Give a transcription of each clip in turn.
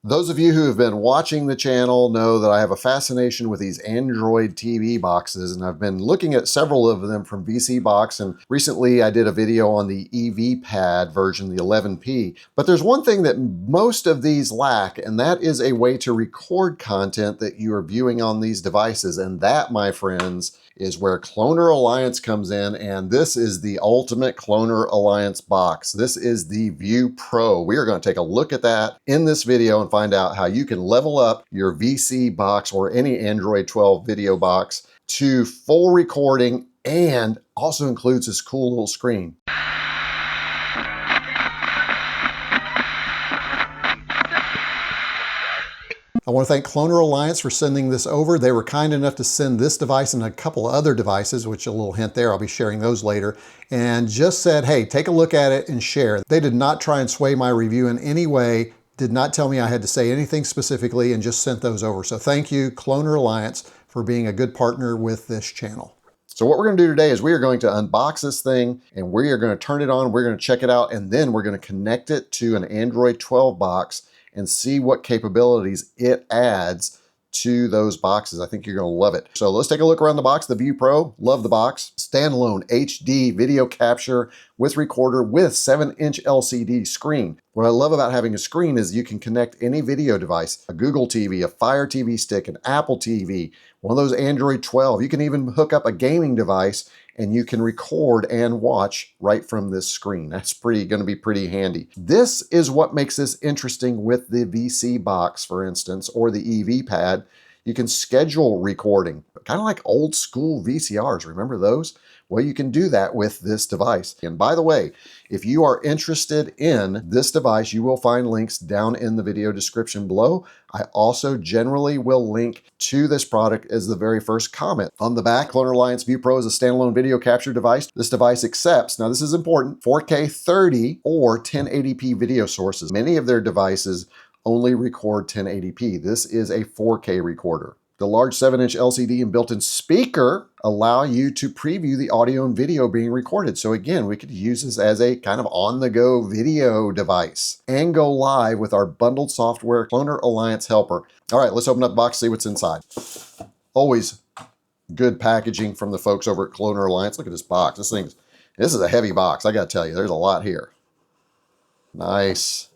Those of you who have been watching the channel know that I have a fascination with these Android TV boxes, and I've been looking at several of them from vSeeBox, and recently I did a video on the EV pad version, the 11P. But there's one thing that most of these lack, and that is a way to record content that you are viewing on these devices. And that, my friends, is where ClonerAlliance comes in, and this is the ultimate ClonerAlliance box. This is the ViewPRO. We are going to take a look at that in this video and find out how you can level up your vSeeBox or any Android 12 video box to full recording, and also includes this cool little screen. I want to thank ClonerAlliance for sending this over. They were kind enough to send this device and a couple other devices, which a little hint there, I'll be sharing those later, and just said, hey, take a look at it and share. They did not try and sway my review in any way, did not tell me I had to say anything specifically, and just sent those over. So thank you, ClonerAlliance, for being a good partner with this channel. So what we're going to do today is we are going to unbox this thing, and we are going to turn it on, we're going to check it out, and then we're going to connect it to an Android 12 box and see what capabilities it adds to those boxes. I think you're going to love it. So let's take a look around the box. The ViewPRO, love the box. Standalone HD video capture with recorder with 7-inch LCD screen. What I love about having a screen is you can connect any video device, a Google TV, a Fire TV stick, an Apple TV, one of those Android 12. You can even hook up a gaming device and you can record and watch right from this screen. That's going to be pretty handy. This is what makes this interesting with the vSeeBox, for instance, or the EV pad. You can schedule recording, kind of like old school VCRs. Remember those? Well, you can do that with this device. And by the way, if you are interested in this device, you will find links down in the video description below. I also generally will link to this product as the very first comment. On the back, ClonerAlliance ViewPRO is a standalone video capture device. This device accepts, now this is important, 4K 30 or 1080p video sources. Many of their devices only record 1080p. This is a 4K recorder. The large 7-inch LCD and built-in speaker allow you to preview the audio and video being recorded. So again, we could use this as a kind of on-the-go video device and go live with our bundled software ClonerAlliance helper. All right, let's open up the box, see what's inside. Always good packaging from the folks over at ClonerAlliance. Look at this box. This is a heavy box. I got to tell you, there's a lot here. Nice.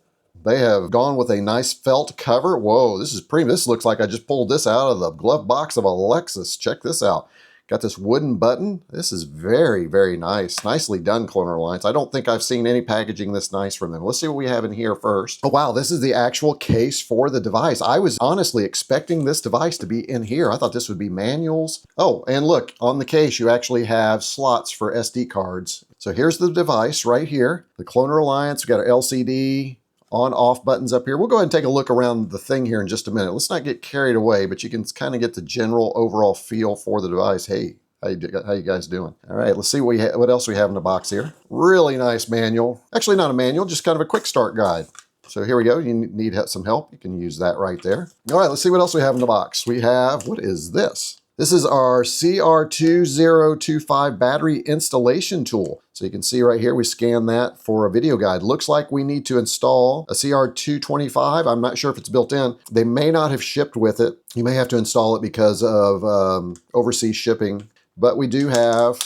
They have gone with a nice felt cover. Whoa, this is premium. This looks like I just pulled this out of the glove box of a Lexus. Check this out. Got this wooden button. This is very, very nice. Nicely done, ClonerAlliance. I don't think I've seen any packaging this nice from them. Let's see what we have in here first. Oh, wow, this is the actual case for the device. I was honestly expecting this device to be in here. I thought this would be manuals. Oh, and look, on the case, you actually have slots for SD cards. So here's the device right here. The ClonerAlliance, we've got an LCD, on-off buttons up here. We'll go ahead and take a look around the thing here in just a minute. Let's not get carried away, but you can kind of get the general overall feel for the device. Hey, how you guys doing? All right, let's see what else we have in the box here. Really nice manual. Actually, not a manual, just kind of a quick start guide. So here we go. You need some help, you can use that right there. All right, let's see what else we have in the box. We have, what is this? This is our CR2025 battery installation tool. So you can see right here, we scan that for a video guide. Looks like we need to install a CR225. I'm not sure if it's built in. They may not have shipped with it. You may have to install it because of overseas shipping. But we do have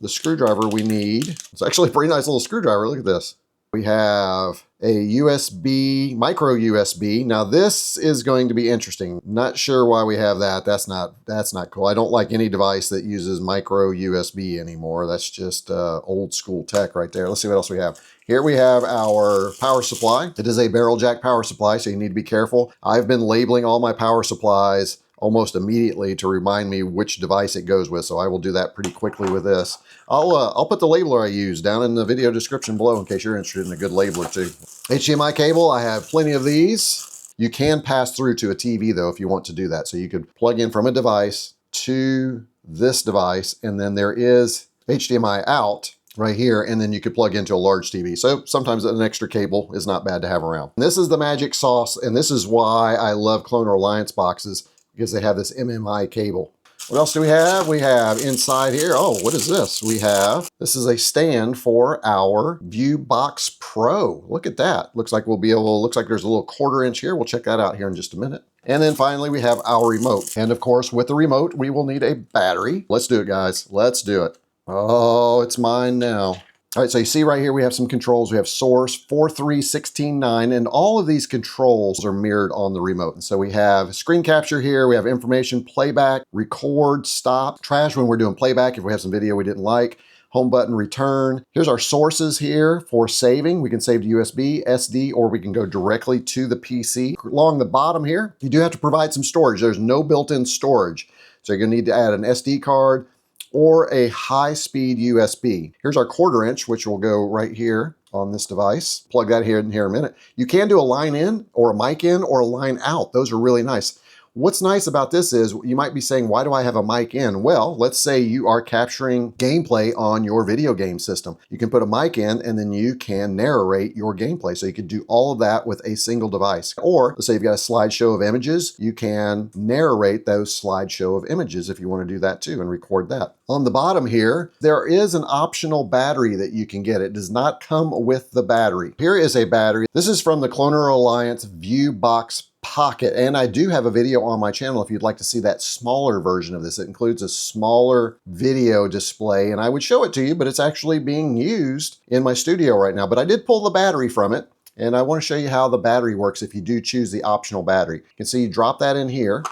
the screwdriver we need. It's actually a pretty nice little screwdriver. Look at this. We have a USB, micro USB. Now this is going to be interesting. Not sure why we have that. That's not cool. I don't like any device that uses micro USB anymore. That's just old school tech right there. Let's see what else we have. Here we have our power supply. It is a barrel jack power supply, so you need to be careful. I've been labeling all my power supplies almost immediately to remind me which device it goes with, so I will do that pretty quickly with this. I'll put the labeler I use down in the video description below in case you're interested in a good labeler too. HDMI cable, I have plenty of these. You can pass through to a TV though if you want to do that. So you could plug in from a device to this device, and then there is HDMI out right here, and then you could plug into a large TV. So sometimes an extra cable is not bad to have around. And this is the magic sauce, and this is why I love ClonerAlliance boxes, because they have this MMI cable. What else do we have? We have inside here, oh, what is this? This is a stand for our ViewBox Pro. Look at that. Looks like looks like there's a little 1/4 inch here. We'll check that out here in just a minute. And then finally, we have our remote. And of course, with the remote, we will need a battery. Let's do it, guys. Let's do it. Oh, it's mine now. All right, so you see right here, we have some controls. We have source, 43169, and all of these controls are mirrored on the remote. And so we have screen capture here, we have information, playback, record, stop, trash when we're doing playback if we have some video we didn't like, home button, return. Here's our sources here for saving. We can save to USB, SD, or we can go directly to the PC. Along the bottom here, you do have to provide some storage. There's no built-in storage. So you're gonna need to add an SD card, or a high-speed USB. Here's our 1/4 inch, which will go right here on this device. Plug that here in a minute. You can do a line in, or a mic in, or a line out. Those are really nice. What's nice about this is you might be saying, why do I have a mic in? Well, let's say you are capturing gameplay on your video game system. You can put a mic in and then you can narrate your gameplay. So you could do all of that with a single device. Or let's say you've got a slideshow of images, you can narrate those slideshow of images if you want to do that too and record that. On the bottom here, there is an optional battery that you can get. It does not come with the battery. Here is a battery. This is from the ClonerAlliance ViewBox Pocket, and I do have a video on my channel if you'd like to see that smaller version of this. It includes a smaller video display, and I would show it to you, but it's actually being used in my studio right now. But I did pull the battery from it, and I want to show you how the battery works if you do choose the optional battery. You can see you drop that in here,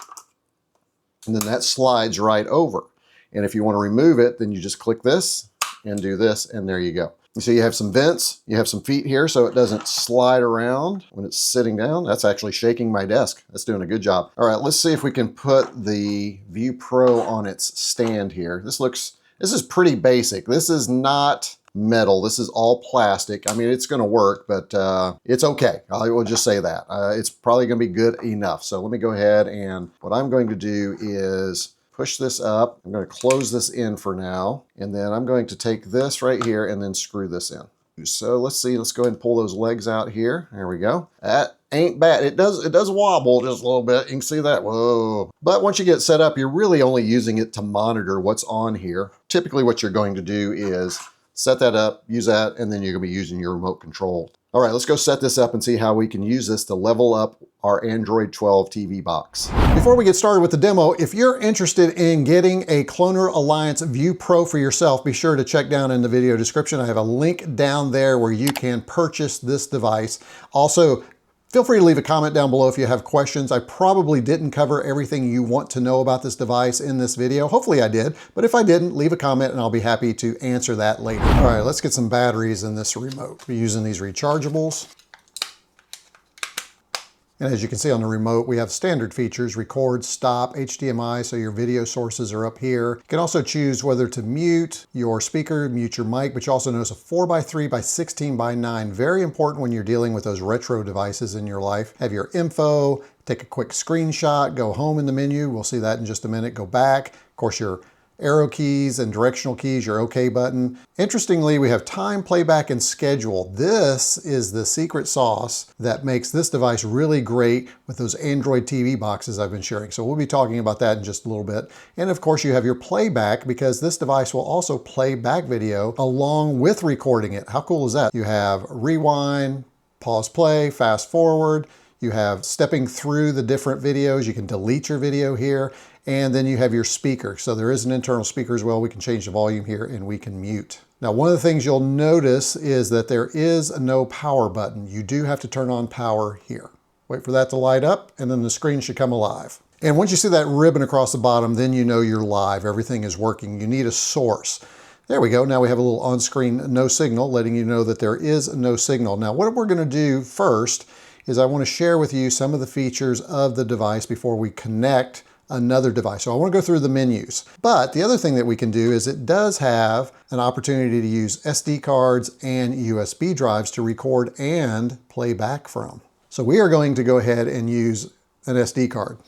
and then that slides right over. And if you want to remove it, then you just click this and do this, and there you go. So you have some vents, you have some feet here so it doesn't slide around when it's sitting down. That's actually shaking my desk. That's doing a good job. All right, let's see if we can put the ViewPRO on its stand here. This is pretty basic. This is not metal. This is all plastic. I mean, it's going to work, but it's okay. I will just say that. It's probably going to be good enough. So let me go ahead, and what I'm going to do is push this up. I'm going to close this in for now, and then I'm going to take this right here and then screw this in. So let's see, let's go ahead and pull those legs out here. There we go. That ain't bad. It does wobble just a little bit. You can see that. Whoa. But once you get set up, you're really only using it to monitor what's on here. Typically what you're going to do is set that up, use that, and then you're going to be using your remote control. All right, let's go set this up and see how we can use this to level up our Android 12 TV box. Before we get started with the demo, if you're interested in getting a ClonerAlliance ViewPRO for yourself, be sure to check down in the video description. I have a link down there where you can purchase this device. Also, feel free to leave a comment down below if you have questions. I probably didn't cover everything you want to know about this device in this video. Hopefully I did, but if I didn't, leave a comment and I'll be happy to answer that later. All right, let's get some batteries in this remote. We're using these rechargeables. And as you can see on the remote, we have standard features: record, stop, HDMI, so your video sources are up here. You can also choose whether to mute your speaker, mute your mic, but you also notice a 4x3 by 16 by 9. Very important when you're dealing with those retro devices in your life. Have your info, take a quick screenshot, go home in the menu. We'll see that in just a minute. Go back. Of course, your arrow keys and directional keys, your OK button. Interestingly, we have time, playback, and schedule. This is the secret sauce that makes this device really great with those Android TV boxes I've been sharing. So we'll be talking about that in just a little bit. And of course, you have your playback, because this device will also play back video along with recording it. How cool is that? You have rewind, pause play, fast forward. You have stepping through the different videos. You can delete your video here. And then you have your speaker. So there is an internal speaker as well. We can change the volume here and we can mute. Now, one of the things you'll notice is that there is no power button. You do have to turn on power here. Wait for that to light up, and then the screen should come alive. And once you see that ribbon across the bottom, then you know you're live. Everything is working. You need a source. There we go. Now we have a little on-screen no signal, letting you know that there is no signal. Now, what we're going to do first is I want to share with you some of the features of the device before we connect another device. So I want to go through the menus. But the other thing that we can do is it does have an opportunity to use SD cards and USB drives to record and play back from. So we are going to go ahead and use an SD card.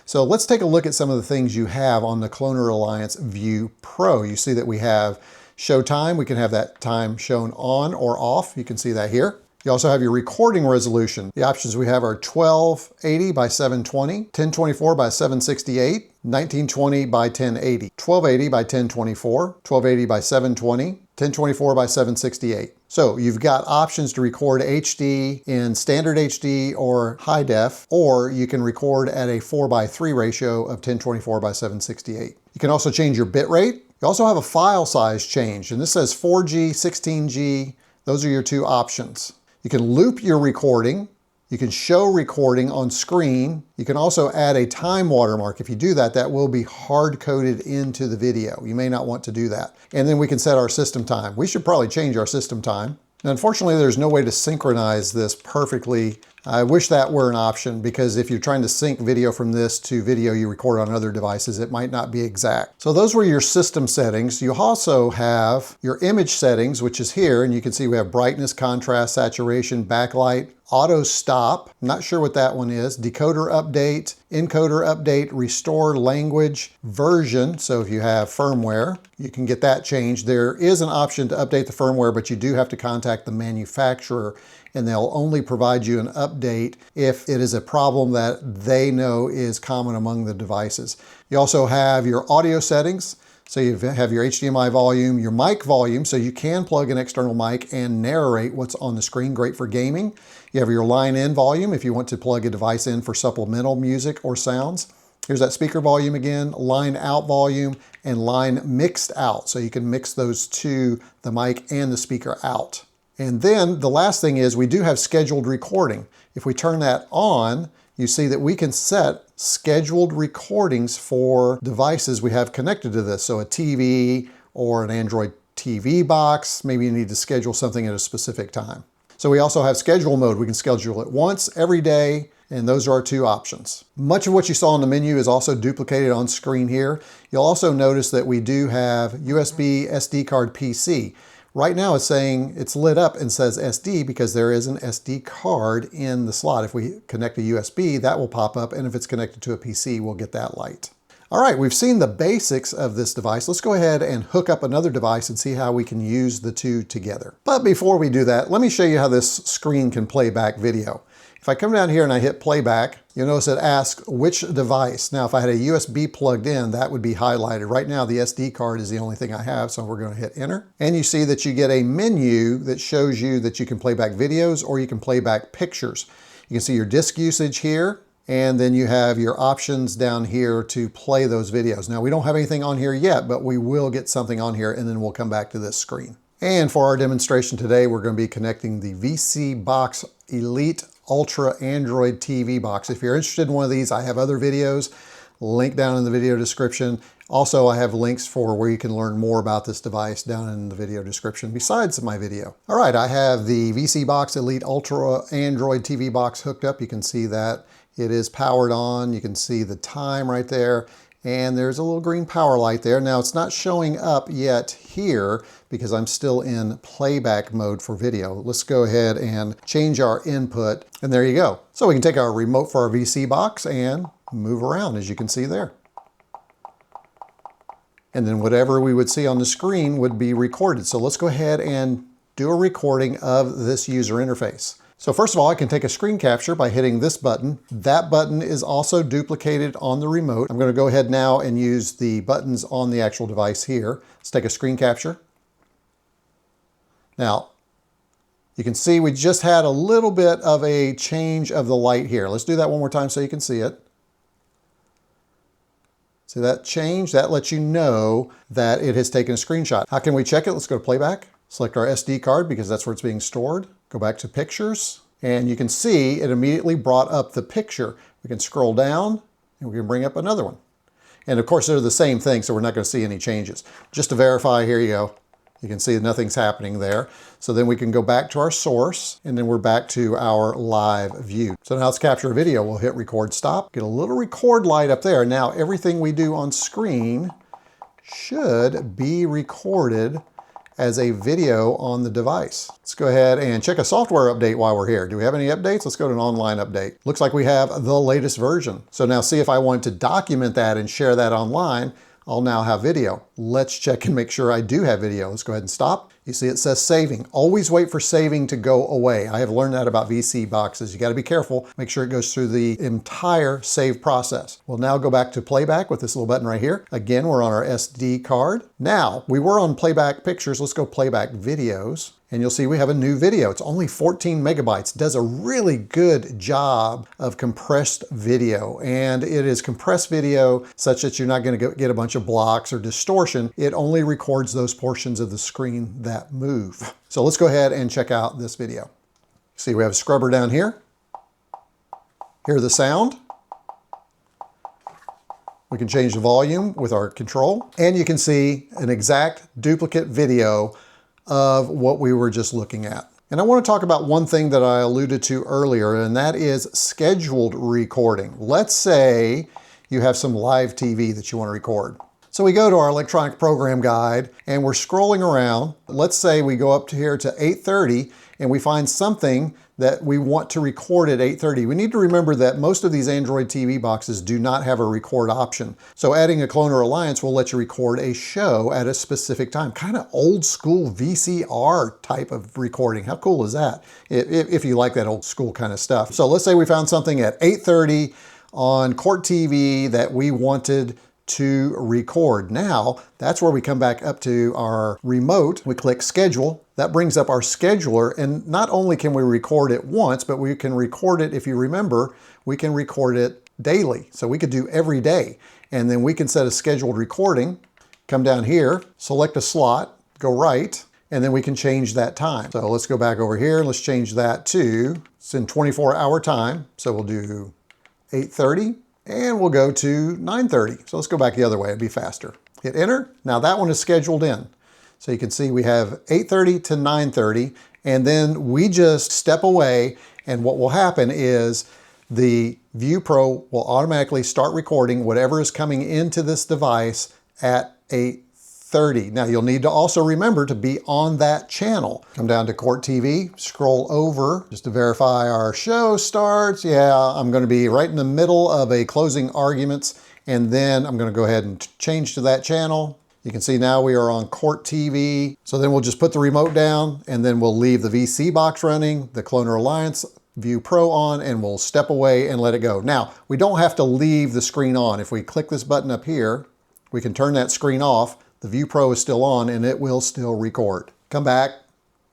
So let's take a look at some of the things you have on the ClonerAlliance ViewPRO. You see that we have show time. We can have that time shown on or off. You can see that here. You also have your recording resolution. The options we have are 1280 by 720, 1024 by 768, 1920 by 1080, 1280 by 1024, 1280 by 720, 1024 by 768. So you've got options to record HD in standard HD or high def, or you can record at a 4:3 ratio of 1024 by 768. You can also change your bit rate. You also have a file size change, and this says 4G, 16G. Those are your two options. You can loop your recording. You can show recording on screen. You can also add a time watermark. If you do that, that will be hard-coded into the video. You may not want to do that. And then we can set our system time. We should probably change our system time. Now, unfortunately, there's no way to synchronize this perfectly. I wish that were an option, because if you're trying to sync video from this to video you record on other devices, it might not be exact. So those were your system settings. You also have your image settings, which is here, and you can see we have brightness, contrast, saturation, backlight, auto stop. I'm not sure what that one is. Decoder update, encoder update, restore language version. So if you have firmware, you can get that changed. There is an option to update the firmware, but you do have to contact the manufacturer, and they'll only provide you an update if it is a problem that they know is common among the devices. You also have your audio settings. So you have your HDMI volume, your mic volume, so you can plug an external mic and narrate what's on the screen, great for gaming. You have your line in volume if you want to plug a device in for supplemental music or sounds. Here's that speaker volume again, line out volume, and line mixed out. So you can mix those to the mic and the speaker out. And then the last thing is we do have scheduled recording. If we turn that on, you see that we can set scheduled recordings for devices we have connected to this. So a TV or an Android TV box, maybe you need to schedule something at a specific time. So we also have schedule mode. We can schedule it once, every day, and those are our two options. Much of what you saw in the menu is also duplicated on screen here. You'll also notice that we do have USB SD card PC. Right now it's saying it's lit up and says SD because there is an SD card in the slot. If we connect a USB, that will pop up, and if it's connected to a PC, we'll get that light. All right, we've seen the basics of this device. Let's go ahead and hook up another device and see how we can use the two together. But before we do that, let me show you how this screen can play back video. If I come down here and I hit playback, you'll notice it asks which device. Now, if I had a USB plugged in, that would be highlighted. Right now, the SD card is the only thing I have, so we're going to hit enter. And you see that you get a menu that shows you that you can play back videos or you can play back pictures. You can see your disk usage here, and then you have your options down here to play those videos. Now, we don't have anything on here yet, but we will get something on here, and then we'll come back to this screen. And for our demonstration today, we're going to be connecting the vSeeBox Elite Ultra Android TV box. If you're interested in one of these, I have other videos, link down in the video description. Also, I have links for where you can learn more about this device down in the video description besides my video. All right, I have the vSeeBox Elite Ultra Android TV box hooked up. You can see that it is powered on. You can see the time right there. And there's a little green power light there. Now it's not showing up yet here because I'm still in playback mode for video. Let's go ahead and change our input, and there you go. So we can take our remote for our vSeeBox and move around, as you can see there. And then whatever we would see on the screen would be recorded. So let's go ahead and do a recording of this user interface. So first of all, I can take a screen capture by hitting this button. That button is also duplicated on the remote. I'm going to go ahead now and use the buttons on the actual device here. Let's take a screen capture. Now, you can see we just had a little bit of a change of the light here. Let's do that one more time so you can see it. See that change? That lets you know that it has taken a screenshot. How can we check it? Let's go to playback. Select our SD card because that's where it's being stored. Go back to pictures, and you can see it immediately brought up the picture. We can scroll down and we can bring up another one. And of course, they're the same thing, so we're not going to see any changes. Just to verify, here you go. You can see nothing's happening there. So then we can go back to our source, and then we're back to our live view. So now let's capture a video. We'll hit record stop. Get a little record light up there. Now everything we do on screen should be recorded as a video on the device. Let's go ahead and check a software update while we're here. Do we have any updates? Let's go to an online update. Looks like we have the latest version. So now see if I want to document that and share that online, I'll now have video. Let's check and make sure I do have video. Let's go ahead and stop. You see it says saving. Always wait for saving to go away. I have learned that about VC boxes. You got to be careful. Make sure it goes through the entire save process. We'll now go back to playback with this little button right here. Again, we're on our SD card. Now, we were on playback pictures. Let's go playback videos. And you'll see we have a new video. It's only 14 megabytes. Does a really good job of compressed video. And it is compressed video such that you're not going to get a bunch of blocks or distortion. It only records those portions of the screen that move. So let's go ahead and check out this video. See, we have a scrubber down here. Hear the sound. We can change the volume with our control. And you can see an exact duplicate video of what we were just looking at. And I want to talk about one thing that I alluded to earlier, and that is scheduled recording. Let's say you have some live TV that you want to record. So we go to our electronic program guide and we're scrolling around. Let's say we go up to here to 8:30 and we find something that we want to record at 8:30. We need to remember that most of these Android TV boxes do not have a record option. So adding a ClonerAlliance will let you record a show at a specific time. Kind of old school VCR type of recording. How cool is that? If you like that old school kind of stuff. So let's say we found something at 8:30 on Court TV that we wanted to record. Now, that's where we come back up to our remote. We click schedule. That brings up our scheduler. And not only can we record it once, but we can record it, if you remember, we can record it daily. So we could do every day. And then we can set a scheduled recording, come down here, select a slot, go right, and then we can change that time. So let's go back over here and let's change that to, it's in 24-hour time. So we'll do 8:30. And we'll go to 9:30. So let's go back the other way, it'd be faster. Hit enter. Now that one is scheduled in. So you can see we have 8:30 to 9:30, and then we just step away, and what will happen is the ViewPRO will automatically start recording whatever is coming into this device at 8:30. Now you'll need to also remember to be on that channel. Come down to Court TV, scroll over just to verify our show starts. Yeah, I'm going to be right in the middle of a closing arguments, and then I'm going to go ahead and change to that channel. You can see now we are on Court TV. So then we'll just put the remote down, and then we'll leave the vSeeBox running, the ClonerAlliance ViewPRO on, and we'll step away and let it go. Now, we don't have to leave the screen on. If we click this button up here, we can turn that screen off. The ViewPRO is still on and it will still record. Come back,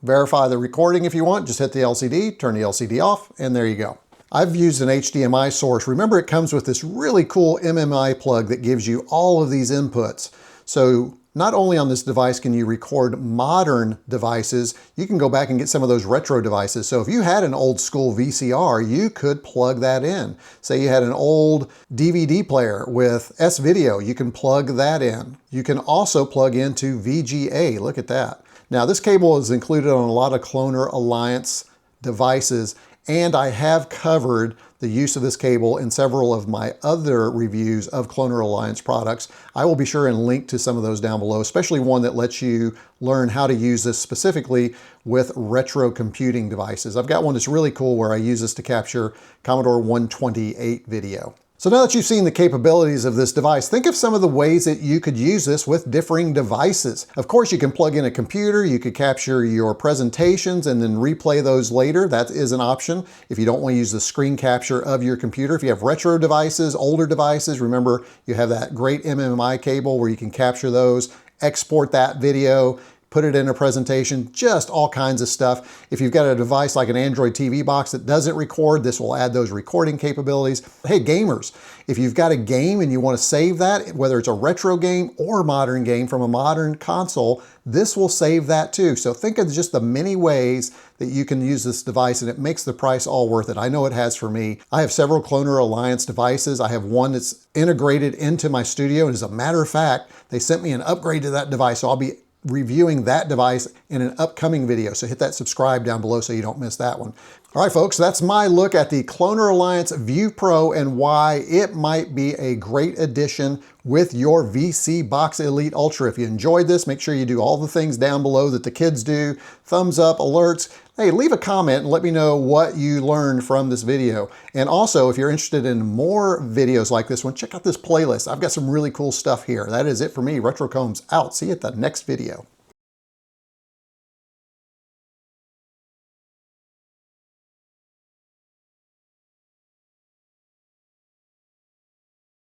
verify the recording if you want, just hit the LCD, turn the LCD off, and there you go. I've used an HDMI source. Remember, it comes with this really cool MMI plug that gives you all of these inputs. So not only on this device can you record modern devices, you can go back and get some of those retro devices. So if you had an old school VCR, you could plug that in. Say you had an old DVD player with S-Video, you can plug that in. You can also plug into VGA, look at that. Now this cable is included on a lot of ClonerAlliance devices, and I have covered the use of this cable in several of my other reviews of ClonerAlliance products. I will be sure and link to some of those down below, especially one that lets you learn how to use this specifically with retro computing devices. I've got one that's really cool where I use this to capture Commodore 128 video. So now that you've seen the capabilities of this device, think of some of the ways that you could use this with differing devices. Of course, you can plug in a computer, you could capture your presentations and then replay those later. That is an option if you don't want to use the screen capture of your computer. If you have retro devices, older devices, remember you have that great MMI cable where you can capture those, export that video, put it in a presentation, just all kinds of stuff. If you've got a device like an Android TV box that doesn't record, this will add those recording capabilities. Hey, gamers, if you've got a game and you want to save that, whether it's a retro game or a modern game from a modern console, this will save that too. So think of just the many ways that you can use this device, and it makes the price all worth it. I know it has for me. I have several ClonerAlliance devices. I have one that's integrated into my studio, and as a matter of fact, they sent me an upgrade to that device, so I'll be reviewing that device in an upcoming video. So hit that subscribe down below so you don't miss that one. All right, folks, that's my look at the ClonerAlliance ViewPRO and why it might be a great addition with your vSeeBox Elite Ultra. If you enjoyed this, make sure you do all the things down below that the kids do. Thumbs up, alerts. Hey, leave a comment and let me know what you learned from this video. And also, if you're interested in more videos like this one, check out this playlist. I've got some really cool stuff here. That is it for me. Retrocombs out. See you at the next video.